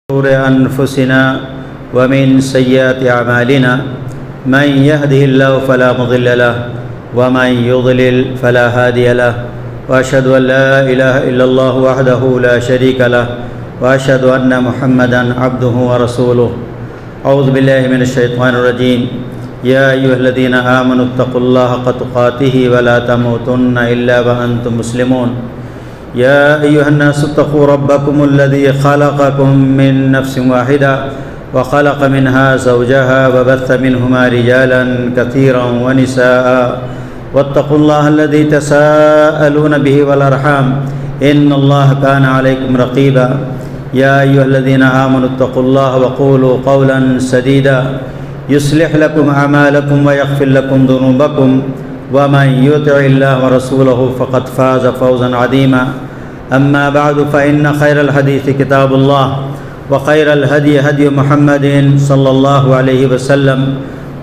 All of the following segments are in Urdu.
شرور أنفسنا ومن سيئات أعمالنا من يهده الله فلا مضل له ومن يضلل فلا هادي له وأشهد أن لا إله إلا الله وحده لا شريك له وأشهد أن محمدا عبده ورسوله. أعوذ بالله من الشيطان الرجيم. يا أيها الذين آمنوا اتقوا الله حق تقاته ولا تموتن إلا وأنتم مسلمون. يا أيها الناس اتقوا ربكم الذي خلقكم من نفس واحدة وخلق منها زوجها وبث منهما رجالا كثيرا ونساء واتقوا الله الذي تساءلون به والأرحام إن الله كان عليكم رقيبا. يا أيها الذين آمنوا اتقوا الله وقولوا قولا سديدا يصلح لكم أعمالكم ويغفر لكم ذنوبكم ومن يطع الله ورسوله فقد فاز فوزا عظيما. أما بعد فإن خير الحديث كتاب الله وخير الهدي هدي محمد صلى الله عليه وسلم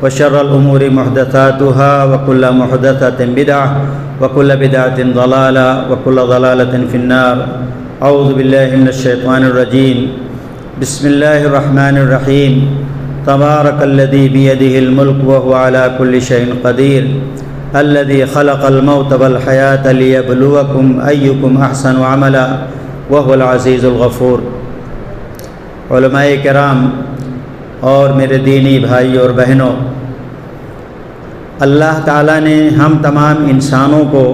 وشر الأمور محدثاتها وكل محدثة بدعة وكل بدعة ضلالة وكل ضلالة في النار. أعوذ بالله من الشيطان الرجيم. بسم الله الرحمن الرحيم. تبارك الذي بيده الملك وهو على كل شيء قدير الذي خلق الموت والحياة ليبلوكم أيكم أحسن عملا وهو العزيز الغفور. علماء کرام اور میرے دینی بھائی اور بہنوں، اللہ تعالیٰ نے ہم تمام انسانوں کو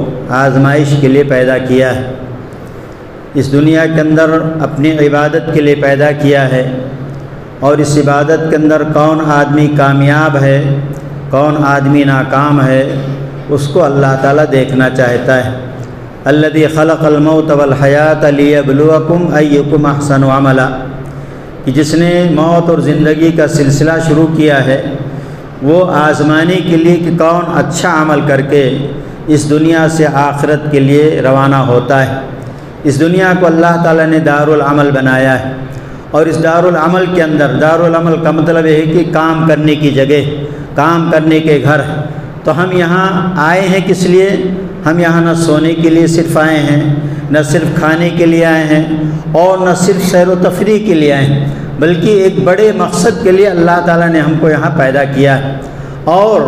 آزمائش کے لیے پیدا کیا ہے. اس دنیا کے اندر اپنی عبادت کے لیے پیدا کیا ہے، اور اس عبادت کے اندر کون آدمی کامیاب ہے کون آدمی ناکام ہے اس کو اللہ تعالیٰ دیکھنا چاہتا ہے. الذی خلق الموت والحیات لیبلوکم ایکم احسن عملا، کہ جس نے موت اور زندگی کا سلسلہ شروع کیا ہے وہ آزمانے کے لیے کہ کون اچھا عمل کر کے اس دنیا سے آخرت کے لیے روانہ ہوتا ہے. اس دنیا کو اللہ تعالیٰ نے دارالعمل بنایا ہے، اور اس دارالعمل کے اندر، دارالعمل کا مطلب ہے کہ کام کرنے کی جگہ، کام کرنے کے گھر. تو ہم یہاں آئے ہیں کس لیے؟ ہم یہاں نہ سونے کے لیے صرف آئے ہیں، نہ صرف کھانے کے لیے آئے ہیں، اور نہ صرف سیر و تفریح کے لیے آئے ہیں، بلکہ ایک بڑے مقصد کے لیے اللہ تعالیٰ نے ہم کو یہاں پیدا کیا ہے. اور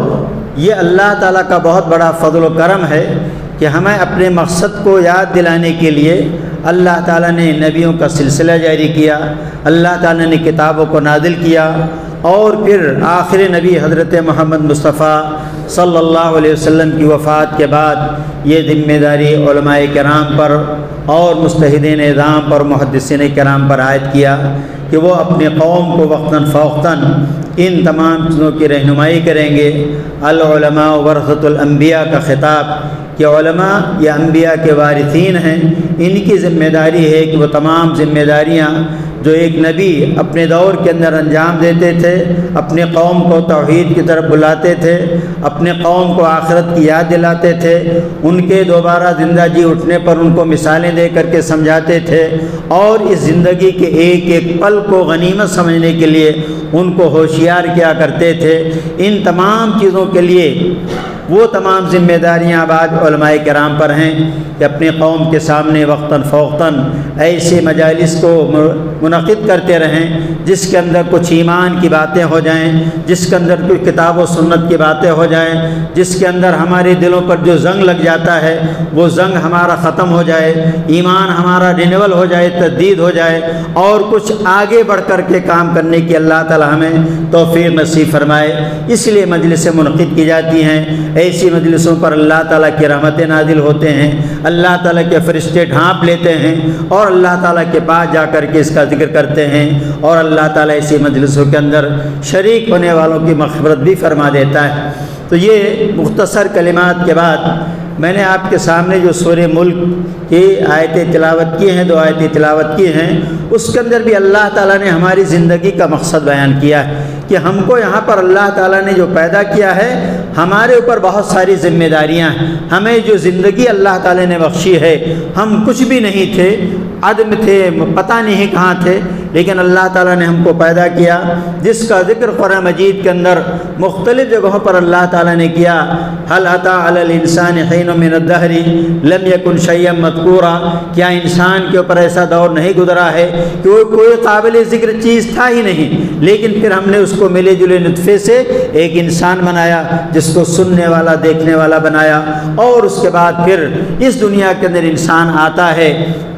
یہ اللہ تعالیٰ کا بہت بڑا فضل و کرم ہے کہ ہمیں اپنے مقصد کو یاد دلانے کے لیے اللہ تعالیٰ نے نبیوں کا سلسلہ جاری کیا، اللہ تعالیٰ نے کتابوں کو نازل کیا، اور پھر آخر نبی حضرت محمد مصطفیٰ صلی اللہ علیہ وسلم کی وفات کے بعد یہ ذمہ داری علماء کرام پر اور مجتہدین اعظام پر، محدثین کرام پر عائد کیا کہ وہ اپنے قوم کو وقتاً فوقتاً ان تمام چیزوں کی رہنمائی کریں گے. العلماء ورثۃ الانبیاء کا خطاب کہ علماء یہ انبیاء کے وارثین ہیں، ان کی ذمہ داری ہے کہ وہ تمام ذمہ داریاں جو ایک نبی اپنے دور کے اندر انجام دیتے تھے، اپنے قوم کو توحید کی طرف بلاتے تھے، اپنے قوم کو آخرت کی یاد دلاتے تھے، ان کے دوبارہ زندہ جی اٹھنے پر ان کو مثالیں دے کر کے سمجھاتے تھے، اور اس زندگی کے ایک ایک پل کو غنیمت سمجھنے کے لیے ان کو ہوشیار کیا کرتے تھے. ان تمام چیزوں کے لیے وہ تمام ذمہ داریاں آج علماء کرام پر ہیں کہ اپنے قوم کے سامنے وقتاً فوقتاً ایسے مجالس کو منعقد کرتے رہیں جس کے اندر کچھ ایمان کی باتیں ہو جائیں، جس کے اندر کوئی کتاب و سنت کی باتیں ہو جائیں، جس کے اندر ہمارے دلوں پر جو زنگ لگ جاتا ہے وہ زنگ ہمارا ختم ہو جائے، ایمان ہمارا رینیول ہو جائے، تجدید ہو جائے، اور کچھ آگے بڑھ کر کے کام کرنے کی اللہ تعالی ہمیں توفیق نصیب فرمائے. اس لیے مجلسیں منعقد کی جاتی ہیں. ایسی مجلسوں پر اللہ تعالیٰ کی رحمتیں نازل ہوتے ہیں، اللہ تعالیٰ کے فرشتے ڈھانپ لیتے ہیں، اور اللہ تعالیٰ کے پاس جا کر کے اس کا ذکر کرتے ہیں، اور اللہ تعالیٰ ایسی مجلسوں کے اندر شریک ہونے والوں کی مغفرت بھی فرما دیتا ہے. تو یہ مختصر کلمات کے بعد میں نے آپ کے سامنے جو سورہ ملک کی آیتیں تلاوت کی ہیں، 2 آیتیں تلاوت کی ہیں، اس کے اندر بھی اللہ تعالیٰ نے ہماری زندگی کا مقصد بیان کیا ہے کہ ہم کو یہاں پر اللہ تعالیٰ نے جو پیدا کیا ہے، ہمارے اوپر بہت ساری ذمہ داریاں ہیں. ہمیں جو زندگی اللہ تعالیٰ نے بخشی ہے، ہم کچھ بھی نہیں تھے، عدم تھے، پتہ نہیں کہاں تھے، لیکن اللہ تعالیٰ نے ہم کو پیدا کیا، جس کا ذکر قرآن مجید کے اندر مختلف جگہوں پر اللہ تعالیٰ نے کیا۔ هل أتى على الإنسان حين من الدهر لم يكن شيئا مذكورا، کیا انسان کے اوپر ایسا دور نہیں گزرا ہے کہ وہ کوئی قابل ذکر چیز تھا ہی نہیں، لیکن پھر ہم نے اس کو ملے جلے نطفے سے ایک انسان بنایا، جس کو سننے والا دیکھنے والا بنایا، اور اس کے بعد پھر اس دنیا کے اندر انسان آتا ہے،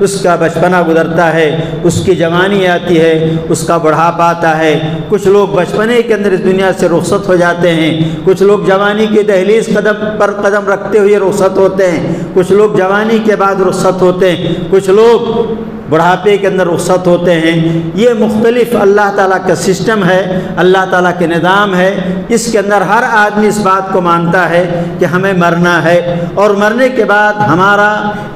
اس کا بچپنا گزرتا ہے، اس کی جوانی آتی ہے، اس کا بڑھاپا آتا ہے۔ کچھ لوگ بچپنے کے اندر اس دنیا سے رخصت ہو جاتے ہیں، کچھ لوگ جوانی کی دہلیز قدم پر قدم رکھتے ہوئے رخصت ہوتے ہیں، کچھ لوگ جوانی کے بعد رخصت ہوتے ہیں، کچھ لوگ بڑھاپے کے اندر رخصت ہوتے ہیں۔ یہ مختلف اللہ تعالیٰ کا سسٹم ہے، اللہ تعالیٰ کے نظام ہے۔ اس کے اندر ہر آدمی اس بات کو مانتا ہے کہ ہمیں مرنا ہے، اور مرنے کے بعد ہمارا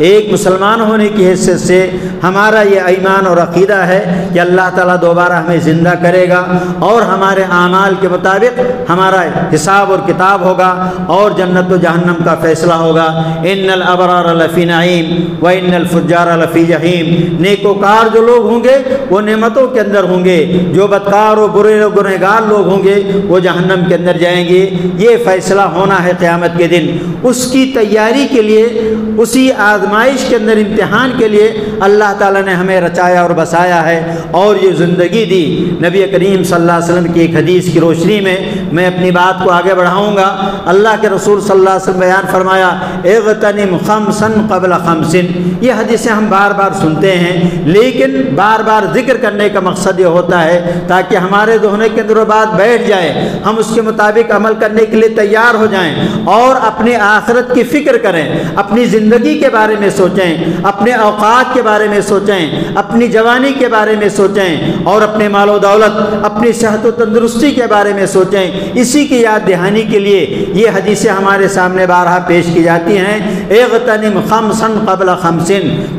ایک مسلمان ہونے کی حیثیت سے ہمارا یہ ایمان اور عقیدہ ہے کہ اللہ تعالیٰ دوبارہ ہمیں زندہ کرے گا، اور ہمارے اعمال کے مطابق ہمارا حساب اور کتاب ہوگا، اور جنت و جہنم کا فیصلہ ہوگا۔ ان الابرار لفی نعیم و ان الفجار لفی جحیم، نیکوکار جو لوگ ہوں گے وہ نعمتوں کے اندر ہوں گے، جو بدکار و برے و گنہگار لوگ ہوں گے وہ جہنم کے اندر جائیں گے۔ یہ فیصلہ ہونا ہے قیامت کے دن۔ اس کی تیاری کے لیے، اسی آزمائش کے اندر، امتحان کے لیے اللہ تعالیٰ نے ہمیں رچایا اور بسایا ہے، اور یہ زندگی دی۔ نبی کریم صلی اللہ علیہ وسلم کی ایک حدیث کی روشنی میں اپنی بات کو آگے بڑھاؤں گا۔ اللہ کے رسول صلی اللہ علیہ وسلم بیان فرمایا، اغتنم خمسا قبل خمس۔ یہ حدیثیں ہم بار بار سنتے ہیں، لیکن بار بار ذکر کرنے کا مقصد یہ ہوتا ہے تاکہ ہمارے ذہن کے اندر وہ بات بیٹھ جائے، ہم اس کے مطابق عمل کرنے کے لیے تیار ہو جائیں، اور اپنی آخرت کی فکر کریں، اپنی زندگی کے بارے میں سوچیں، اپنے اوقات کے بارے میں سوچیں، اپنی جوانی کے بارے میں سوچیں، اور اپنے مال و دولت، اپنی صحت و تندرستی کے بارے میں سوچیں۔ اسی کی یاد دہانی کے لیے یہ حدیثیں ہمارے سامنے بارہا پیش کی جاتی ہیں۔ اغتنم خمسا قبل خمس،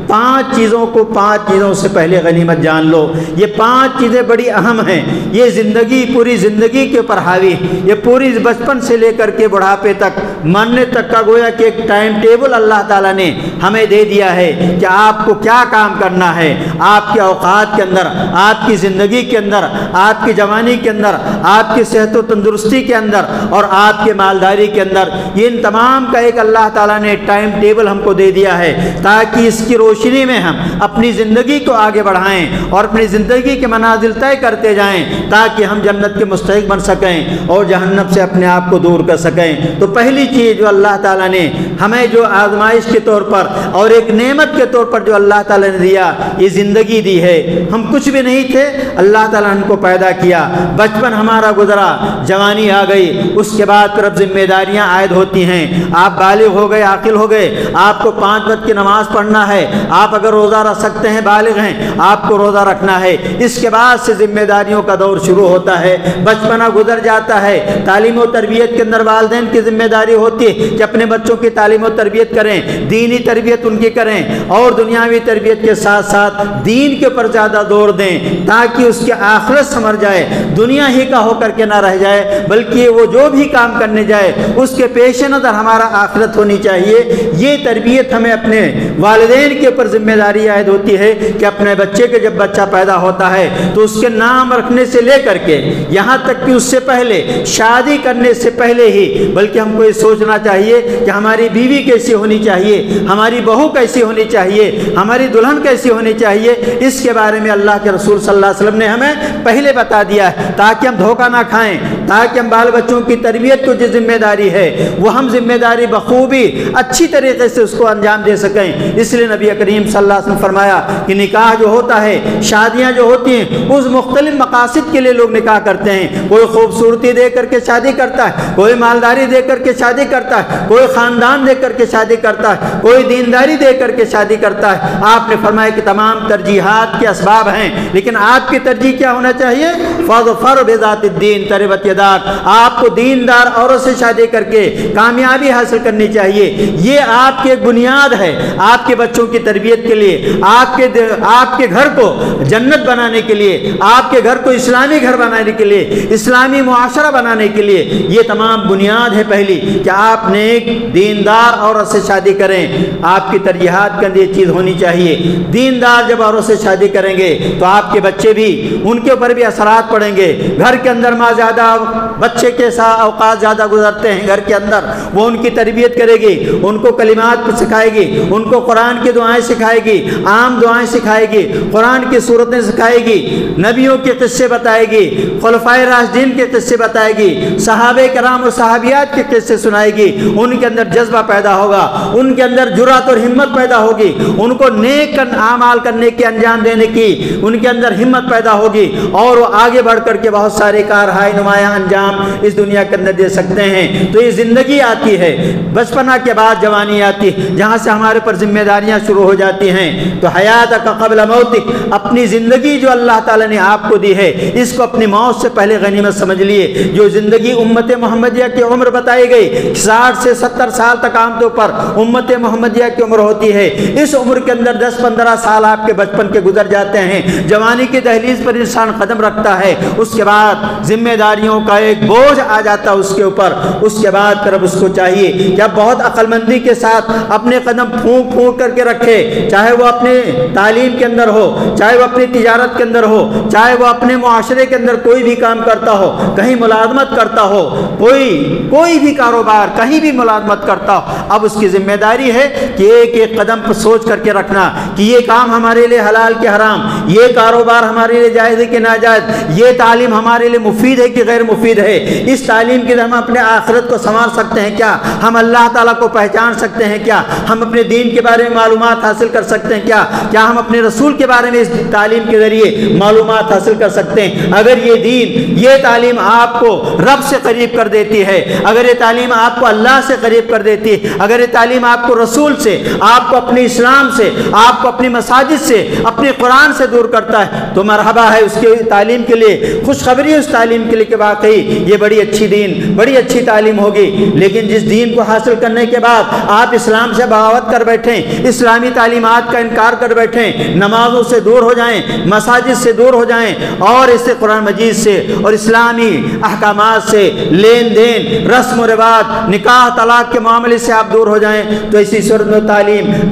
پانچ چیزوں کو 5 چیزوں سے پہلے غنیمت جان لو۔ یہ 5 چیزیں بڑی اہم ہیں، یہ زندگی، پوری زندگی کے اوپر حاوی، یہ پوری بچپن سے لے کر کے بڑھاپے تک، مرنے تک کا گویا کہ ایک ٹائم ٹیبل اللہ تعالیٰ نے ہمیں دے دیا ہے کہ آپ کو کیا کام کرنا ہے آپ کے اوقات کے اندر، آپ کی زندگی کے اندر، آپ کی جوانی کے اندر، آپ کی صحت و تندرستی کے اندر، اور آپ کے مالداری کے اندر۔ یہ ان تمام کا ایک اللہ تعالیٰ نے ٹائم ٹیبل ہم کو دے دیا ہے، تاکہ اس کی روشنی میں ہم اپنی زندگی کو آگے بڑھائیں اور اپنی زندگی کے منازل طے کرتے جائیں، تاکہ ہم جنت کے مستحق بن سکیں اور جہنم سے اپنے آپ کو دور کر سکیں۔ تو پہلی چیز جو اللہ تعالیٰ نے ہمیں جو آزمائش کے طور پر اور ایک نعمت کے طور پر جو اللہ تعالیٰ نے دیا، یہ زندگی دی ہے۔ ہم کچھ بھی نہیں تھے، اللہ تعالیٰ نے ہم کو پیدا کیا، بچپن ہمارا گزرا، جوانی آ گئی، اس کے بعد پھر اب ذمہ داریاں عائد ہوتی ہیں۔ آپ بالغ ہو گئے، عاقل ہو گئے، آپ کو 5 وقت کی نماز پڑھنا ہے، آپ اگر روزہ رکھ سکتے ہیں، بالغ ہیں، آپ کو روزہ رکھنا ہے۔ اس کے بعد سے ذمہ داریوں کا دور شروع ہوتا ہے، بچپنا گزر جاتا ہے، تعلیم و تربیت کے اندر والدین کی ذمہ داری ہوتی ہے کہ اپنے بچوں کی تعلیم و تربیت کریں، دینی تربیت ان کی کریں، اور دنیاوی تربیت کے ساتھ ساتھ دین کے پر زیادہ زور دیں، تاکہ اس کی آخرت سمر جائے، دنیا ہی کا ہو کر کے نہ رہ جائے، بلکہ وہ جو بھی کام کرنے جائے اس کے پیش نظر ہمارا آخرت ہونی چاہیے۔ یہ تربیت ہمیں اپنے والدین کے اوپر ذمہ داری عائد ہوتی ہے کہ اپنے بچے کے جب بچہ پیدا ہوتا ہے تو اس کے نام رکھنے سے لے کر کے یہاں تک کہ اس سے پہلے، شادی کرنے سے پہلے ہی، بلکہ ہم کو یہ سوچنا چاہیے کہ ہماری بیوی کیسی ہونی چاہیے، ہماری بہو کیسی ہونی چاہیے، ہماری دلہن کیسی ہونی چاہیے۔ اس کے بارے میں اللہ کے رسول صلی اللہ علیہ وسلم نے ہمیں پہلے بتا دیا ہے، تاکہ ہم دھوکہ نہ کھائیں، تاکہ ہم بال بچوں کی تربیت کو جو ذمہ داری ہے وہ ہم ذمہ داری بخوبی اچھی طریقے سے اس کو انجام دے سکیں۔ اس لیے نبی کریم صلی اللہ علیہ وسلم فرمایا کہ نکاح جو ہوتا ہے، شادیاں جو ہوتی ہیں، اس مختلف مقاصد کے لیے لوگ نکاح کرتے ہیں۔ کوئی خوبصورتی دے کر کے شادی کرتا ہے، کوئی مالداری دے کر کے شادی کرتا ہے، کوئی خاندان دے کر کے شادی کرتا ہے، کوئی دینداری دے کر کے شادی کرتا ہے۔ آپ نے فرمایا کہ تمام ترجیحات کے اسباب ہیں، لیکن آپ کی ترجیح کیا ہونا چاہیے؟ فاظفر بذات الدین تربت یدا، طلاق، آپ کو دیندار عورت سے شادی کر کے کامیابی حاصل کرنی چاہیے۔ یہ آپ کی ایک بنیاد ہے آپ کے بچوں کی تربیت کے لیے، آپ کے گھر کو جنت بنانے کے لیے، آپ کے گھر کو اسلامی گھر بنانے کے لیے، اسلامی معاشرہ بنانے کے لیے یہ تمام بنیاد ہے پہلی کہ آپ نے ایک دیندار عورت سے شادی کریں۔ آپ کی ترجیحات کے اندر یہ چیز ہونی چاہیے، دیندار جب عورت سے شادی کریں گے تو آپ کے بچے بھی، ان کے اوپر بھی اثرات پڑیں گے۔ گھر کے اندر ماں زیادہ بچے کے ساتھ اوقات زیادہ گزرتے ہیں گھر کے اندر، وہ ان کی تربیت کرے گی، ان کو کلمات سکھائے گی، ان کو قرآن کی دعائیں سکھائے گی، عام دعائیں سکھائے گی، قرآن کی صورتیں سکھائے گی، نبیوں کے قصے بتائے گی، خلفائے راشدین کے قصے بتائے گی، صحابہ کرام اور صحابیات کے قصے سنائے گی۔ ان کے اندر جذبہ پیدا ہوگا، ان کے اندر جرأت اور ہمت پیدا ہوگی، ان کو نیک اعمال کرنے کے انجام دینے کی ان کے اندر ہمت پیدا ہوگی، اور وہ آگے بڑھ کر کے بہت سارے کارہائے نمایاں انجام اس دنیا کے اندر دے سکتے ہیں۔ تو یہ زندگی آتی ہے، بچپنا کے بعد جوانی آتی ہے، جہاں سے ہمارے پر ذمہ داریاں شروع ہو جاتی ہیں۔ تو حیاتک قبل موتک، اپنی زندگی جو اللہ تعالیٰ نے آپ کو دی ہے اس کو اپنی موت سے پہلے غنیمت سمجھ لیے۔ جو زندگی امت محمدیہ کی عمر بتائی گئی 60 سے 70 سال تک عام طور پر امت محمدیہ کی عمر ہوتی ہے، اس عمر کے اندر 10-15 سال آپ کے بچپن کے گزر جاتے ہیں، جوانی کی دہلیز پر انسان قدم رکھتا ہے، اس کے بعد ذمہ داریوں کا ایک بوجھ آ جاتا ہے اس کے اوپر۔ اس کے بعد پھر اب اس کو چاہیے کہ اب بہت عقل مندی کے ساتھ اپنے قدم پھونک پھونک کر کے رکھے، چاہے وہ اپنے تعلیم کے اندر ہو، چاہے وہ اپنی تجارت کے اندر ہو، چاہے وہ اپنے معاشرے کے اندر کوئی بھی کام کرتا ہو، کہیں ملازمت کرتا ہو، کوئی بھی کاروبار کہیں بھی ملازمت کرتا ہو، اب اس کی ذمہ داری ہے کہ ایک ایک قدم پر سوچ کر کے رکھنا کہ یہ کام ہمارے لیے حلال کہ حرام، یہ کاروبار ہمارے لیے جائز ہے کہ ناجائز، یہ تعلیم ہمارے لیے مفید ہے کہ غیر مفید ہے، اس تعلیم کے ذریعے ہم اپنے آخرت کو سنوار سکتے ہیں کیا، ہم اللہ تعالیٰ کو پہچان سکتے ہیں کیا، ہم اپنے دین کے بارے میں معلومات حاصل کر سکتے ہیں کیا ہم اپنے رسول کے بارے میں اس تعلیم کے ذریعے معلومات حاصل کر سکتے ہیں۔ اگر یہ دین، یہ تعلیم آپ کو رب سے قریب کر دیتی ہے، اگر یہ تعلیم آپ کو اللہ سے قریب کر دیتی ہے، اگر یہ تعلیم آپ کو رسول سے، آپ کو اپنے اسلام سے، آپ کو اپنی مساجد سے، اپنے قرآن سے دور کرتا ہے تو مرحبا ہے اس کی تعلیم کے لیے، خوشخبری اس تعلیم کے لیے کہ واقعی یہ بڑی اچھی دین، بڑی اچھی تعلیم ہوگی۔ لیکن جس دین کو حاصل کرنے کے بعد آپ اسلام سے بغاوت کر بیٹھیں، اسلامی تعلیمات کا انکار کر بیٹھیں، نمازوں سے دور ہو جائیں، مساجد سے دور ہو جائیں، اور اس سے قرآن مجید سے اور اسلامی احکامات سے، لین دین، رسم و رواج، نکاح طلاق کے معاملے سے آپ دور ہو جائیں تو ایسی صورت میں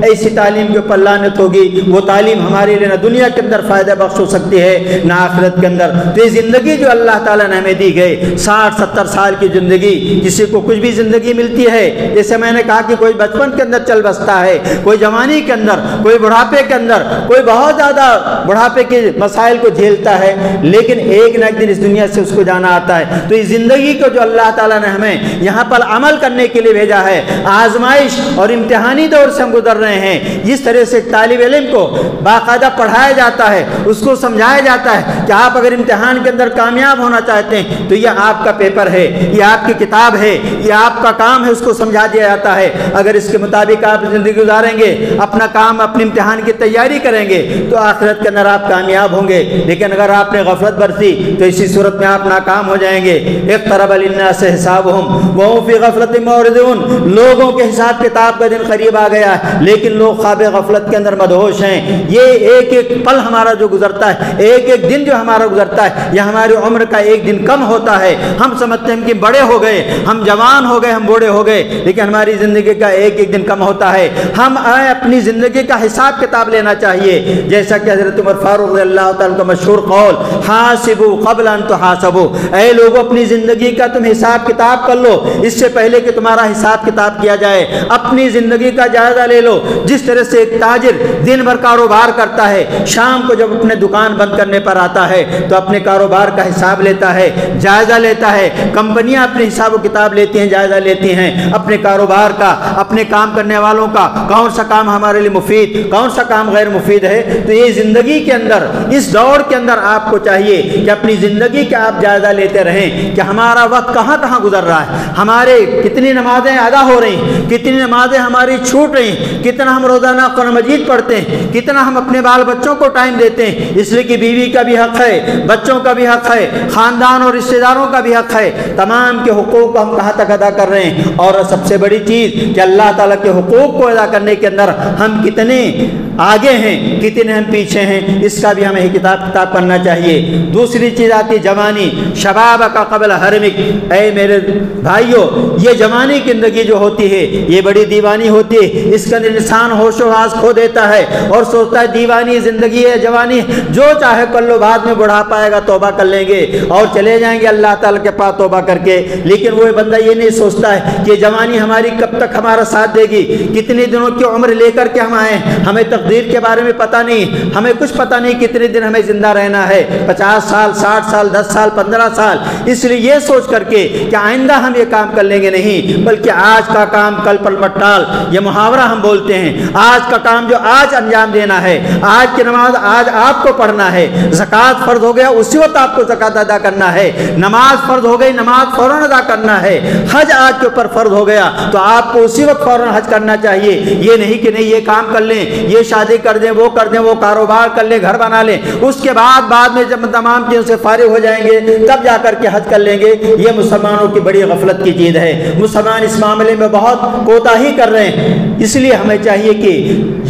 ایسی تعلیم کے اوپر لعنت ہوگی۔ وہ تعلیم ہمارے لیے نہ دنیا کے اندر فائدہ بخش ہو سکتی ہے نہ آخرت کے اندر۔ تو یہ زندگی جو اللہ تعالیٰ نے ہمیں دی گئی 60-70 سال کی زندگی، کسی کو کچھ بھی زندگی ملتی ہے، جیسے میں نے کہا کہ کوئی بچپن کے اندر چل بستا ہے، کوئی جوانی کے اندر، کوئی بڑھاپے کے اندر، کوئی بہت زیادہ بڑھاپے کے مسائل کو جھیلتا ہے، لیکن ایک نہ ایک دن اس دنیا سے اس کو جانا آتا ہے۔ تو اس زندگی کو جو اللہ تعالیٰ نے ہمیں یہاں پر عمل کرنے کے لیے بھیجا ہے، آزمائش اور امتحانی دور سے ہم گزر رہے ہیں۔ جس طرح سے طالب علم کو باقاعدہ پڑھایا جاتا ہے، اس کو سمجھایا جاتا ہے کہ آپ اگر امتحان کے اندر کامیاب ہونا چاہتے ہیں تو یہ آپ کا پیپر ہے، یہ آپ کی کتاب ہے، یہ آپ کا کام ہے، اس کو سمجھا دیا جاتا ہے۔ اگر اس کے مطابق آپ زندگی گزاریں گے، اپنا کام، اپنے امتحان کی تیاری کریں گے تو آخرت کے اندر آپ کامیاب ہوں گے۔ لیکن اگر آپ نے غفلت برتی تو اسی صورت میں آپ ناکام ہو جائیں گے۔ اقترب للناس حسابهم وهم في غفلة معرضون، لوگوں کے حساب کتاب کا دن قریب آ گیا ہے لیکن لوگ خواب غفلت کے اندر مدہوش ہیں۔ یہ ایک ایک پل ہمارا جو گزرتا ہے، ایک ایک دن جو ہمارا گزرتا ہے، یہ ہماری عمر کا ایک دن کم ہوتا ہے۔ ہم سمجھتے ہیں کہ بڑے ہو گئے، ہم جوان ہو گئے، ہم بوڑھے ہو گئے، لیکن ہماری زندگی کا ایک ایک دن کم ہوتا ہے۔ ہم اپنی زندگی کا حساب کتاب لینا چاہیے، جیسا کہ حضرت عمر فاروق رضی اللہ تعالیٰ کا مشہور قول، حاسبوا قبل ان تحاسبوا، اے لوگوں اپنی زندگی کا تم حساب کتاب کر لو اس سے پہلے کہ تمہارا حساب کتاب کیا جائے۔ اپنی زندگی کا جائزہ لے لو، جس طرح سے ایک تاجر دن بھر کاروبار کرتا ہے، شام کو جب اپنے دکان بند کرنے پر آتا ہے تو اپنے کاروبار کا حساب لیتا ہے، جائزہ لیتا ہے۔ کمپنیاں اپنے حساب و کتاب لیتی ہیں، جائزہ لیتی ہیں اپنے کاروبار کا، اپنے کام کرنے والوں کا، کون سا کام ہمارے لیے مفید، کون سا کام غیر مفید ہے۔ تو یہ زندگی کے اندر، اس دور کے اندر آپ کو چاہیے کہ اپنی زندگی کا آپ جائزہ لیتے رہیں کہ ہمارا وقت کہاں کہاں گزر رہا ہے، ہمارے کتنی نمازیں ادا ہو رہی ہیں، کتنی نمازیں ہماری چھوٹ رہی ہیں، کتنا ہم روزانہ قرآن مجید پڑھتے ہیں، کتنا ہم اپنے بال بچوں کو ٹائم دیتے ہیں، اس لیے کہ بیوی کا بھی حق ہے، بچوں کا بھی حق ہے، خاندان اور رشتہ داروں کا بھی حق ہے، تمام کے حقوق کو ہم کہاں تک ادا کر رہے ہیں، اور سب سے بڑی چیز کہ اللہ تعالیٰ کے حقوق کو ادا کرنے کے اندر ہم کتنے آگے ہیں، کتنے ہم پیچھے ہیں، اس کا بھی ہمیں کتاب کرنا چاہیے۔ دوسری چیز آتی جوانی، شباب کا قبل حرمک، اے میرے بھائیوں یہ جوانی کی زندگی جو ہوتی ہے یہ بڑی دیوانی ہوتی ہے، اس کے اندر انسان ہوش و حواس کھو دیتا ہے اور سوچتا ہے دیوانی زندگی ہے، جوانی جو چاہے کر لو، بعد میں بڑھاپا آئے گا توبہ کر لیں گے اور چلے جائیں گے اللہ تعالیٰ کے پاس توبہ کر کے۔ لیکن وہ بندہ یہ نہیں سوچتا ہے کہ جوانی ہماری کب تک ہمارا ساتھ دے گی، کتنے دنوں کی عمر لے کر کے ہم آئے، ہمیں تقدیر کے بارے میں پتہ نہیں، ہمیں کچھ پتہ نہیں کتنے دن ہمیں زندہ رہنا ہے، 50 سال 60 سال 10 سال 15 سال، اس لیے یہ سوچ کر کے کہ آئندہ ہم یہ کام کر لیں گے نہیں، بلکہ آج کا کام کل پر مت ٹال، یہ محاورہ ہم بولتے ہیں، آج کا کام جو آج انجام دینا ہے، آج کی نماز آج آپ کو پڑھنا ہے، زکوٰۃ فرض ہو گیا اسی وقت آپ کو زکوٰۃ ادا کرنا ہے، نماز فرض ہو گئی نماز فوراً ادا کرنا ہے، حج آج کے اوپر فرض ہو گیا تو آپ کو اسی وقت فوراً حج کرنا چاہیے، یہ نہیں کہ نہیں یہ کام کر لیں، یہ شادی کر دیں، وہ کر دیں، وہ کاروبار کر لیں، گھر بنا لیں، اس کے بعد میں جب تمام چیزوں سے فارغ ہو جائیں گے تب جا کر کے حج کر لیں گے، یہ مسلمانوں کی بڑی غفلت کی چیز ہے۔ مسلمان اس معاملے میں بہت کوتاہی کر رہے ہیں، اس لیے ہمیں چاہیے کہ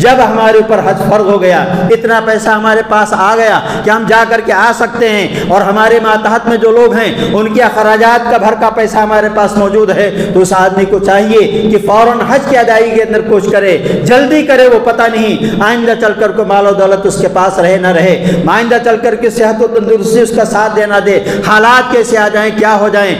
جب ہمارے اوپر حج فرض ہو گیا، اتنا پیسہ ہمارے پاس آ گیا کہ ہم جا کر کے آ سکتے ہیں، اور ہمارے ماتحت میں جو لوگ ہیں ان کے اخراجات کا بھر کا پیسہ ہمارے پاس موجود ہے، تو اس آدمی کو چاہیے کہ فوراً حج کی ادائیگی کے اندر کوشش کرے، جلدی کرے، وہ پتہ نہیں آئندہ چل کر کو مال و دولت اس کے پاس رہے نہ رہے، آئندہ چل کر کے صحت و تندرستی اس کا ساتھ دینا دے، حالات کیسے آ جائیں کیا ہو جائیں،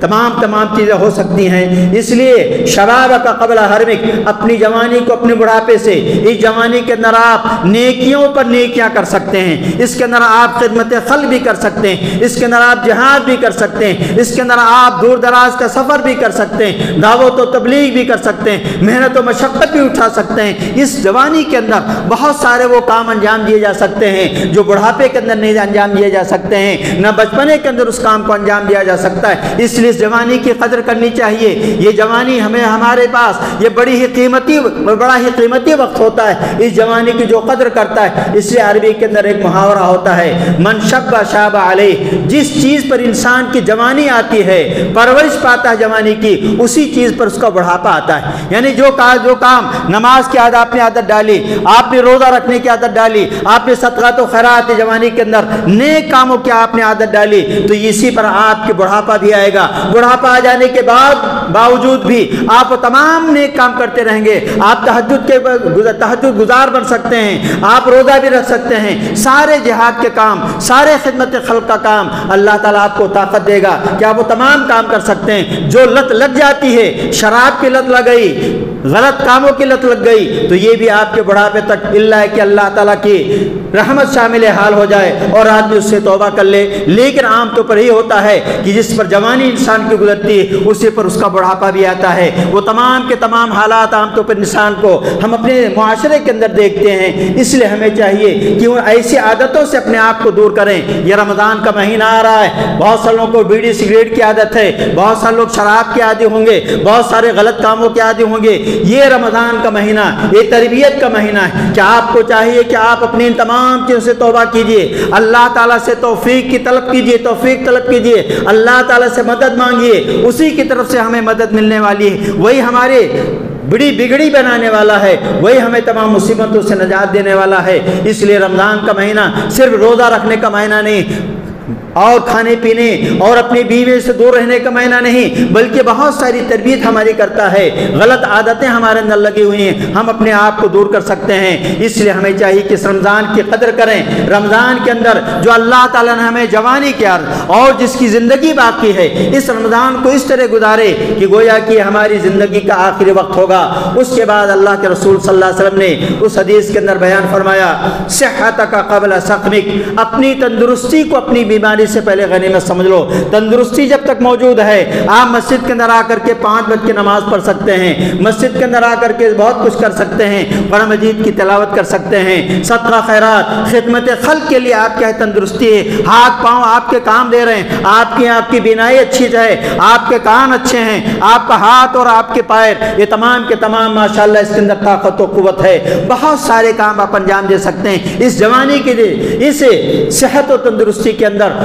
تمام چیزیں ہو سکتی ہیں۔ اس لیے شباب کا قبل حرمک، اپنی جوانی کو اپنے بڑھاپے سے، اس جوانی کے اندر آپ نیکیوں پر نیکیاں کر سکتے ہیں، اس کے اندر آپ خدمت خلق بھی کر سکتے ہیں، اس کے اندر آپ جہاد بھی کر سکتے ہیں، اس کے اندر آپ دور دراز کا سفر بھی کر سکتے ہیں، دعوت و تبلیغ بھی کر سکتے ہیں، محنت و مشقت بھی اٹھا سکتے ہیں۔ اس جوانی کے اندر بہت سارے وہ کام انجام دیے جا سکتے ہیں جو بڑھاپے کے اندر نہیں انجام دیے جا سکتے ہیں، نہ بچپنے کے اندر اس کام کو انجام دیا جا سکتا ہے۔ اس لیے اس جوانی کی قدر کرنی چاہیے۔ یہ جوانی ہمارے پاس یہ بڑا ہی قیمتی وقت ہوتا ہے، اس جوانی کی جو قدر کرتا ہے۔ اس لیے عربی کے اندر ایک محاورہ ہوتا ہے، من شب شاب علیہ، جس چیز پر انسان کی جوانی آتی ہے، پرورش پاتا ہے جوانی کی، اسی چیز پر اس کا بڑھاپا آتا ہے۔ یعنی جو کام نماز کی آپ نے عادت ڈالی، آپ نے روزہ رکھنے کی عادت ڈالی، آپ نے صدقات و خیرات جوانی کے اندر نیک کاموں کی آپ نے عادت ڈالی، تو اسی پر آپ کے بڑھاپا بھی آئے گا۔ بڑھاپا آ جانے کے باوجود بھی آپ تمام نیک کام کرتے رہیں گے، آپ تہجد گزار بن سکتے ہیں، آپ روزہ بھی رکھ سکتے ہیں، سارے جہاد کے کام، سارے خدمت خلق کا کام اللہ تعالیٰ آپ کو طاقت دے گا کہ آپ وہ تمام کام کر سکتے ہیں۔ جو لت لگ جاتی ہے، شراب کی لت لگ گئی، غلط کاموں کی لت لگ گئی، تو یہ بھی آپ کے بڑھاپے تک اللہ ہے کہ اللہ تعالیٰ کی رحمت شامل حال ہو جائے اور آدمی اس سے توبہ کر لے۔ لیکن عام طور پر یہ ہوتا ہے کہ جس پر جوانی انسان کی گزرتی ہے اسی پر اس کا بڑھاپا بھی آتا ہے۔ وہ تمام کے تمام حالات عام طور پر انسان کو ہم اپنے معاشرے کے اندر دیکھتے ہیں۔ اس لیے ہمیں چاہیے کہ وہ ایسی عادتوں سے اپنے آپ کو دور کریں۔ یہ رمضان کا مہینہ آ رہا ہے، بہت سے لوگوں کو بیڑی سگریٹ کی عادت ہے، بہت سارے لوگ شراب کے عادی ہوں گے، بہت سارے غلط کاموں کے عادی ہوں گے۔ یہ رمضان کا مہینہ یہ تربیت کا مہینہ ہے کہ آپ کو چاہیے کہ آپ اپنی تمام چیزوں سے توبہ کیجئے، اللہ تعالیٰ سے توفیق کی طلب کیجئے، توفیق طلب کیجئے، اللہ تعالیٰ سے مدد مانگیے، اسی کی طرف سے ہمیں مدد ملنے والی ہے، وہی ہمارے بڑی بگڑی بنانے والا ہے، وہی ہمیں تمام مصیبتوں سے نجات دینے والا ہے۔ اس لیے رمضان کا مہینہ صرف روزہ رکھنے کا مہینہ نہیں اور کھانے پینے اور اپنی بیوی سے دور رہنے کا معنی نہیں، بلکہ بہت ساری تربیت ہماری کرتا ہے۔ غلط عادتیں ہمارے اندر لگی ہوئی ہیں، ہم اپنے آپ کو دور کر سکتے ہیں۔ اس لیے ہمیں چاہیے کہ اس رمضان کی قدر کریں۔ رمضان کے اندر جو اللہ تعالیٰ نے ہمیں جوانی کیا اور جس کی زندگی باقی ہے، اس رمضان کو اس طرح گزارے کہ گویا کہ ہماری زندگی کا آخری وقت ہوگا۔ اس کے بعد اللہ کے رسول صلی اللہ علیہ وسلم نے اس حدیث کے اندر بیان فرمایا، صحتک قبل سقمک، اپنی تندرستی کو اپنی بیماری سے پہلے غنیمت سمجھ لو۔ تندرستی جب تک موجود ہے، آپ مسجد کے اندر آ کر کے 5 بج کے نماز پڑھ سکتے ہیں، مسجد کے اندر آ کر کے بہت کچھ کر سکتے ہیں، قرآن مجید کی تلاوت کر سکتے ہیں، صدقہ خیرات خدمت خلق کے لیے آپ کیا تندرستی ہے، ہاتھ پاؤں آپ کے کام دے رہے ہیں، آپ کی بینائی اچھی ہے، آپ کے کان اچھے ہیں، آپ کا ہاتھ اور آپ کے پیر یہ تمام کے تمام ماشاءاللہ اس کے اندر طاقت و قوت ہے، بہت سارے کام آپ انجام دے سکتے ہیں۔ اس جوانی کے لیے اس صحت و تندرستی کے اندر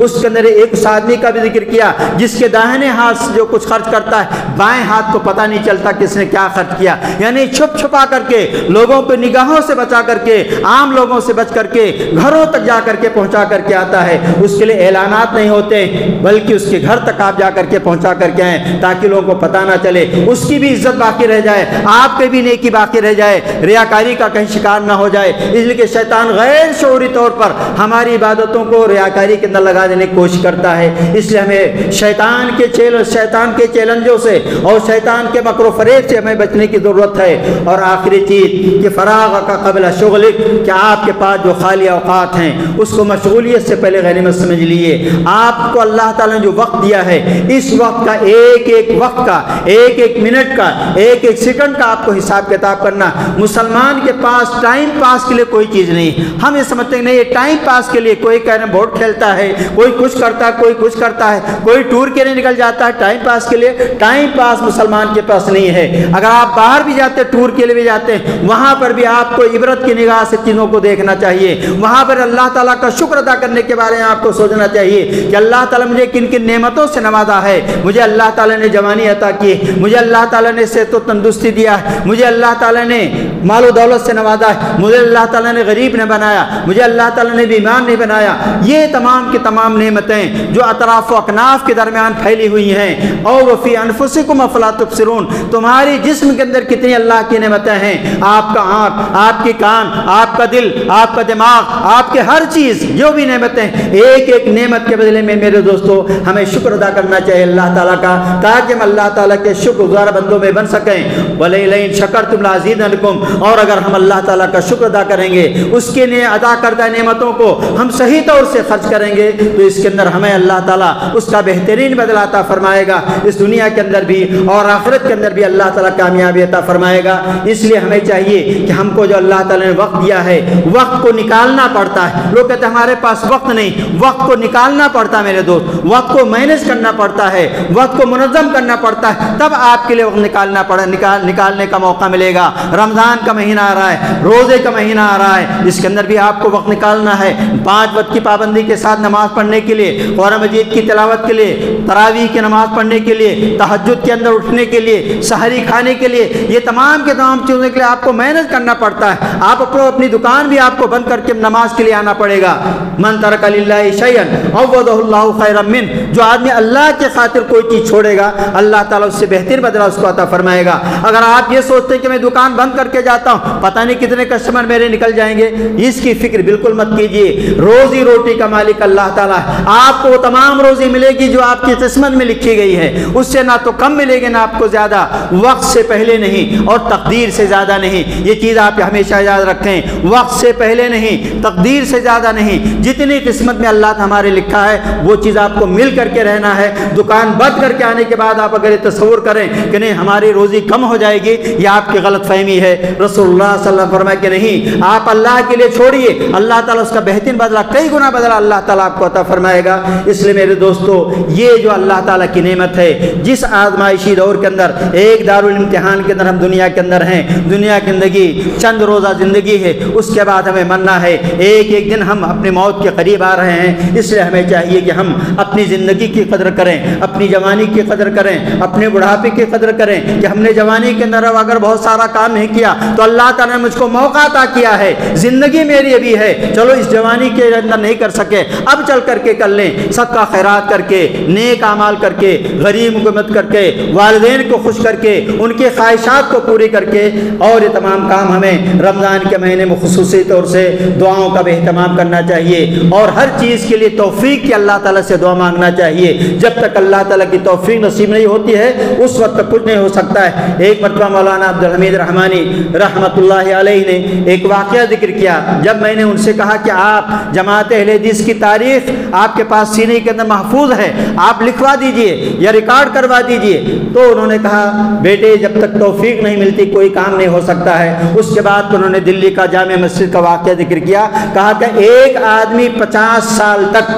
اس کے اندر ایک اس آدمی کا بھی ذکر کیا جس کے داہنے ہاتھ سے جو کچھ خرچ کرتا ہے بائیں ہاتھ کو پتہ نہیں چلتا کس نے کیا خرچ کیا، یعنی چھپ چھپا کر کے، لوگوں کو نگاہوں سے بچا کر کے، عام لوگوں سے بچ کر کے گھروں تک جا کر کے پہنچا کر کے آتا ہے۔ اس کے لیے اعلانات نہیں ہوتے بلکہ اس کے گھر تک آپ جا کر کے پہنچا کر کے آئیں تاکہ لوگوں کو پتہ نہ چلے، اس کی بھی عزت باقی رہ جائے، آپ کے بھی نیکی باقی رہ جائے، ریاکاری کا کہیں شکار نہ ہو جائے۔ اس لیے کہ شیطان غیر شعوری طور پر ہماری عبادتوں کو ریاکاری کے اندر لگا دینے کی کوشش کرتا ہے۔ اس لیے ہمیں شیطان کے چیلنجوں سے اور شیطان کے مکر و فریب سے ہمیں بچنے کی ضرورت ہے۔ اور آخری چیز کہ فراغ کا قبل شغلک، کہ آپ کے پاس جو خالی اوقات ہیں اس کو مشغولیت سے پہلے غنیمت سمجھ لیے۔ آپ کو اللہ تعالیٰ نے جو وقت دیا ہے، اس وقت کا ایک ایک وقت کا، ایک ایک منٹ کا، ایک ایک سیکنڈ کا آپ کو حساب کتاب کرنا۔ مسلمان کے پاس ٹائم پاس کے لیے کوئی چیز نہیں۔ ہم یہ سمجھتے ہیں نہیں، یہ ٹائم پاس کے لیے کوئی کیرم بورڈ کھیلتا ہے، کوئی کچھ کرتا ہے، کوئی کچھ کرتا ہے، کوئی ٹور کے لیے نکل جاتا ہے ٹائم پاس کے لیے۔ ٹائم پاس مسلمان کے پاس نہیں ہے۔ اگر آپ باہر بھی جاتے ہیں، ٹور کے لیے بھی جاتے ہیں، وہاں پر بھی آپ کو عبرت کی نگاہ سے چیزوں کو دیکھنا چاہیے۔ وہاں پر اللہ تعالیٰ کا شکر ادا کرنے کے بارے میں آپ کو سوچنا چاہیے کہ اللہ تعالیٰ مجھے کن کن نعمتوں سے نوازا ہے۔ مجھے اللہ تعالیٰ نے جوانی عطا کی، مجھے اللہ تعالیٰ نے صحت و تندرستی دیا ہے، مجھے اللہ تعالیٰ نے مال و دولت سے نوازا ہے، مجھے اللہ تعالیٰ نے غریب نے بنایا، مجھے اللہ تعالیٰ نے بیمار نہیں بنایا۔ یہ تمام کی تمام نعمتیں جو اطراف و اکناف کے درمیان پھیلی ہوئی ہیں، اور وفی انفسکم افلا تبصرون، تمہاری جسم کے اندر کتنی اللہ کی نعمتیں ہیں۔ آپ کا آنکھ، آپ کی کان، آپ کا دل، آپ کا دماغ، آپ کے ہر چیز، جو بھی نعمتیں، ایک ایک نعمت کے بدلے میں میرے دوستو ہمیں شکر ادا کرنا چاہیے اللہ تعالیٰ کا، تاکہ ہم اللہ تعالیٰ کے شکر گزار بندوں میں بن سکیں۔ وَلَئِن شَكَرْتُمْ لَأَزِيدَنَّكُمْ، اور اگر ہم اللہ تعالیٰ کا شکر ادا کریں گے، اس کے لیے ادا کردہ نعمتوں کو ہم صحیح طور سے خرچ کریں گے، تو اس کے اندر ہمیں اللہ تعالیٰ اس کا بہترین بدلہ عطا فرمائے گا، اس دنیا کے اندر بھی اور آخرت کے اندر بھی اللہ تعالیٰ کامیابی عطا فرمائے گا۔ اس لیے ہمیں چاہیے کہ ہم کو جو اللہ تعالیٰ نے وقت دیا ہے، وقت کو نکالنا پڑتا ہے۔ لوگ کہتے ہیں ہمارے پاس وقت نہیں، وقت کو نکالنا پڑتا ہے میرے دوست، وقت کو مینیج کرنا پڑتا ہے، وقت کو منظم کرنا پڑتا ہے، تب آپ کے لیے وقت نکالنے کا موقع ملے گا۔ رمضان کا مہینہ آ رہا ہے، روزے کا مہینہ آ رہا ہے، اس کے اندر بھی آپ کو وقت نکالنا ہے 5 وقت کی پابندی کے ساتھ نماز پڑھنے کے لیے، قرآن مجید کی تلاوت کے لیے، تراویح کی نماز پڑھنے کے لیے، تہجد کے اندر اٹھنے کے لیے، سحری کھانے کے لیے، یہ تمام کے تمام چیزوں کے لیے آپ کو محنت کرنا پڑتا ہے۔ آپ اپنی دکان بھی آپ کو بند کر کے نماز کے لیے آنا پڑے گا۔ من ترک للہ شیئا عوضہ اللہ خیرا من، جو آدمی اللہ کے خاطر کوئی چیز چھوڑے گا، اللہ تعالیٰ اس سے بہتر بدلہ اس کو عطا فرمائے گا۔ اگر آپ یہ سوچتے ہیں کہ میں دکان بند کر کے جاتا ہوں، پتہ نہیں کتنے کسٹمر میرے نکل جائیں گے، اس کی فکر بالکل مت کیجیے۔ روزی روٹی کا مالک اللہ تعالیٰ ہے، آپ کو وہ تمام روزی ملے گی جو آپ کی قسمت میں لکھی گئی ہے، اس سے نہ تو کم ملے گی نہ آپ کو زیادہ، وقت سے پہلے نہیں اور تقدیر سے زیادہ نہیں۔ یہ چیز آپ ہمیشہ یاد رکھیں، وقت سے پہلے نہیں، تقدیر سے زیادہ نہیں۔ جتنی قسمت میں اللہ نے ہمارے لکھا ہے وہ چیز آپ کو مل کر کے رہنا ہے۔ دکان بند کر کے آنے کے بعد آپ اگر یہ تصور کریں کہ نہیں ہماری روزی کم ہو جائے گی، یہ آپ کی غلط فہمی ہے۔ رسول اللہ صلی اللہ علیہ وسلم فرمایا کہ نہیں، آپ اللہ کے لیے چھوڑیے، اللہ تعالیٰ اس کا بہترین بدلہ، کئی گنا بدلہ اللہ تعالیٰ آپ کو عطا فرمائے گا۔ اس لیے میرے دوستو، یہ جو اللہ تعالیٰ کی نعمت ہے، جس آزمائشی دور کے اندر، ایک دارالامتحان کے اندر ہم دنیا کے اندر ہیں، دنیا کی زندگی چند روزہ زندگی ہے، اس کے بعد ہمیں مرنا ہے، ایک ایک دن ہم اپنی موت کے قریب آ رہے ہیں۔ اس لیے ہمیں چاہیے کہ ہم اپنی زندگی کی قدر کریں، اپنی جوانی کی قدر کریں، اپنے بڑھاپے کی قدر کریں کہ ہم نے جوانی کے اندر اگر بہت سارا کام نہیں کیا تو اللہ تعالیٰ نے مجھ کو موقع عطا کیا ہے، زندگی میری ابھی ہے، چلو اس جوانی کے اندر نہیں کر سکے، اب چل کر کے کر لیں، صدقہ خیرات کر کے، نیک اعمال کر کے، غریب کو مدد کر کے، والدین کو خوش کر کے، ان کے خواہشات کو پوری کر کے، اور یہ تمام کام ہمیں رمضان کے مہینے میں خصوصی طور سے دعاؤں کا بھی اہتمام کرنا چاہیے، اور ہر چیز کے لیے توفیق کی اللہ تعالیٰ سے دعا مانگنا چاہیے۔ جب تک اللہ تعالیٰ کی توفیق نصیب نہیں ہوتی ہے اس وقت تک کچھ نہیں ہو سکتا ہے۔ ایک مرتبہ مولانا عبدالحمید رحمانی رحمۃ اللہ علیہ نے ایک واقعہ ذکر کیا، جب میں نے ان سے کہا کہ آپ جماعت اہل حدیث کی تاریخ آپ کے پاس سینے کے اندر محفوظ ہے، آپ لکھوا دیجئے یا ریکارڈ کروا دیجئے، تو انہوں نے کہا بیٹے جب تک توفیق نہیں ملتی کوئی کام نہیں ہو سکتا ہے۔ اس کے بعد انہوں نے دلی کا جامع مسجد کا واقعہ ذکر کیا، کہا کہ ایک آدمی 50 سال تک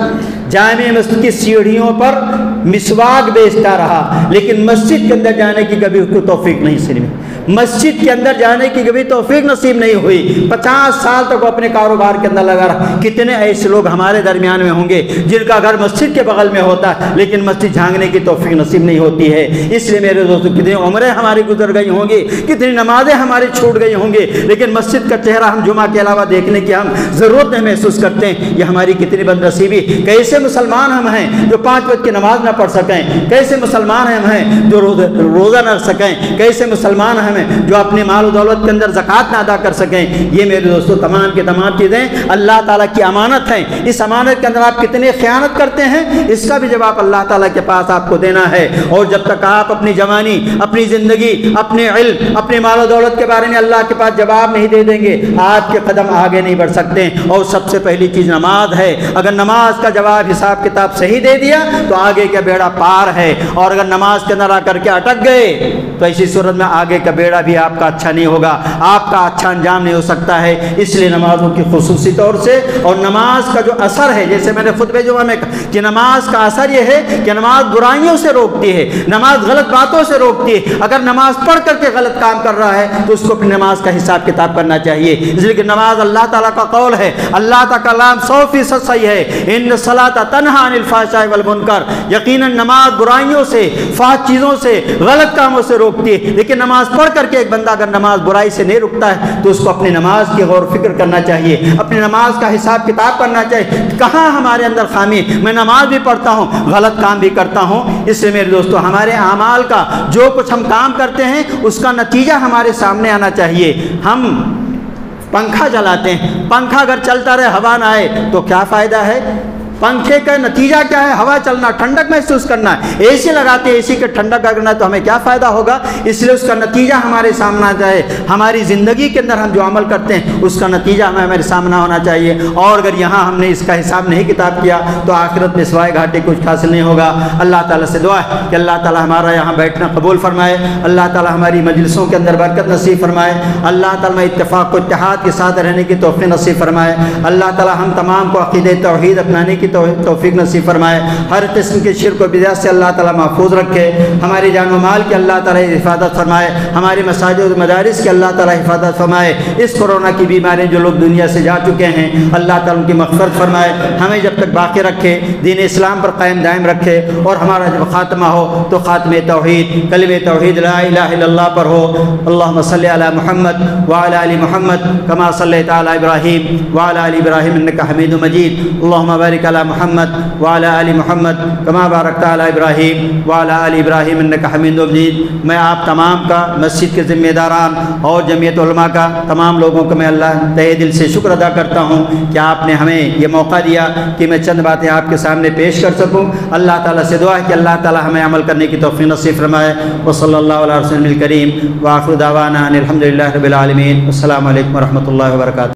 جامع مسجد کی سیڑھیوں پر مسواک بیچتا رہا، لیکن مسجد کے اندر جانے کی کبھی اس کو توفیق نہیں ملی۔ مسجد کے اندر جانے کی کبھی توفیق نصیب نہیں ہوئی، 50 سال تک وہ اپنے کاروبار کے اندر لگا رہا۔ کتنے ایسے لوگ ہمارے درمیان میں ہوں گے جن کا گھر مسجد کے بغل میں ہوتا ہے لیکن مسجد جھانکنے کی توفیق نصیب نہیں ہوتی ہے۔ اس لیے میرے دوستو کتنی عمریں ہماری گزر گئی ہوں گی، کتنی نمازیں ہماری چھوٹ گئی ہوں گی، لیکن مسجد کا چہرہ ہم جمعہ کے علاوہ دیکھنے کی ہم ضرورت نہیں محسوس کرتے ہیں۔ یہ ہماری کتنی بد نصیبی۔ کیسے مسلمان ہم ہیں جو 5 وقت کی نماز نہ پڑھ سکیں، کیسے مسلمان ہم ہیں جو روزہ نہ رکھ سکیں، کیسے مسلمان ہم ہیں جو اپنے مال و دولت کے اندر زکوٰۃ نہ ادا کر سکیں۔ یہ میرے دوستو تمام کی تمام چیزیں اللہ تعالیٰ کی امانت ہیں۔ اس امانت کے اندر آپ کتنے خیانت کرتے ہیں اس کا بھی جواب اللہ تعالیٰ کے پاس آپ کو دینا ہے۔ اور جب تک آپ اپنی جوانی، اپنی زندگی، اپنے علم، اپنے مال و دولت کے بارے میں اللہ کے پاس جواب نہیں دے دیں گے آپ کے قدم آگے نہیں بڑھ سکتے۔ اور سب سے پہلی چیز نماز ہے۔ اگر نماز کا جواب حساب کتاب صحیح دے دیا تو آگے کا بیڑا پار ہے، اور اگر نماز کے اندر آ کر کے اٹک گئے تو ایسی صورت میں آگے کا بیڑا بھی آپ کا اچھا نہیں ہوگا، آپ کا اچھا انجام نہیں ہو سکتا ہے۔ اس لیے نمازوں کی خصوصی طور سے، اور نماز کا جو اثر ہے، جیسے میں نے خطبہ جمعہ میں کہا کہ نماز کا اثر یہ ہے کہ نماز برائیوں سے روکتی ہے، نماز غلط باتوں سے روکتی ہے۔ اگر نماز پڑھ کر کے غلط کام کر رہا ہے تو اس کو اپنی نماز کا حساب کتاب کرنا چاہیے، اس لیے کہ نماز اللہ تعالیٰ کا قول ہے، اللہ کا کلام 100% صحیح ہے۔ ان الصلاۃ تنہی عن الفحشاء والمنکر، یقیناً نماز برائیوں سے، فحش چیزوں سے، غلط کاموں سے روکتی ہے۔ لیکن نماز پڑھ کر کے ایک بندہ اگر نماز برائی سے نہیں رکتا ہے تو اس کو اپنی نماز کی غور و فکر کرنا چاہیے، اپنی نماز کا حساب کتاب کرنا چاہیے، کہاں ہمارے اندر خامی ہے۔ میں نماز بھی پڑھتا ہوں، غلط کام بھی کرتا ہوں۔ اس لیے میرے دوستو ہمارے اعمال کا جو کچھ ہم کام کرتے ہیں اس کا نتیجہ ہمارے سامنے آنا چاہیے۔ ہم پنکھا جلاتے ہیں، پنکھا اگر چلتا رہے ہوا نہ آئے تو کیا فائدہ ہے؟ پنکھے کا نتیجہ کیا ہے؟ ہوا چلنا، ٹھنڈک محسوس کرنا ہے۔ اے سی لگاتے ہیں، اے سی کے ٹھنڈک کرنا تو ہمیں کیا فائدہ ہوگا؟ اس لیے اس کا نتیجہ ہمارے سامنے آ جائے۔ ہماری زندگی کے اندر ہم جو عمل کرتے ہیں اس کا نتیجہ ہمارے سامنے ہونا چاہیے۔ اور اگر یہاں ہم نے اس کا حساب نہیں کتاب کیا تو آخرت میں سوائے گھاٹے کچھ حاصل نہیں ہوگا۔ اللہ تعالیٰ سے دعا ہے کہ اللہ تعالیٰ ہمارا یہاں بیٹھنا قبول فرمائے، اللہ تعالیٰ ہماری مجلسوں کے اندر برکت نصیب فرمائے، اللہ تعالیٰ اتفاق و اتحاد کے ساتھ رہنے کی توفیق نصیب فرمائے، اللہ تعالیٰ ہم تمام کو عقیدہ توحید اپنانے کی توفیق نصیب فرمائے، ہر قسم کے شرک و بدعت سے اللہ تعالیٰ محفوظ رکھے، ہماری جان و مال کی اللہ تعالیٰ حفاظت فرمائے، ہمارے مساجد و مدارس کی اللہ تعالیٰ حفاظت فرمائے۔ اس کورونا کی بیماری جو لوگ دنیا سے جا چکے ہیں اللہ تعالیٰ ان کی مغفرت فرمائے، ہمیں جب تک باقی رکھے، دین اسلام پر قائم دائم رکھے، اور ہمارا جب خاتمہ ہو تو خاتمہ توحید، کلمہ توحید لا الہ الا اللہ پر ہو۔ اللہم صلی علی محمد وعلی آل محمد کما صلیت علی ابراہیم وعلی آل ابراہیم انک حمید مجید، اللہم بارک علی محمد وعلی آل محمد کما بارکت علی ابراہیم وعلی آل ابراہیم انک حمید مجید۔ میں آپ تمام کا، مسجد کے ذمہ داران اور جمعیت علماء کا، تمام لوگوں کو میں اللہ تہہ دل سے شکر ادا کرتا ہوں کہ آپ نے ہمیں یہ موقع دیا کہ میں چند باتیں آپ کے سامنے پیش کر سکوں۔ اللہ تعالیٰ سے دعا ہے کہ اللہ تعالیٰ ہمیں عمل کرنے کی توفیق نصیب فرمائے۔ وصلی اللہ علیہ وسلم الکریم، وآخر دعوانا ان الحمد للہ رب العالمین۔ السلام علیکم ورحمۃ اللہ وبرکاتہ۔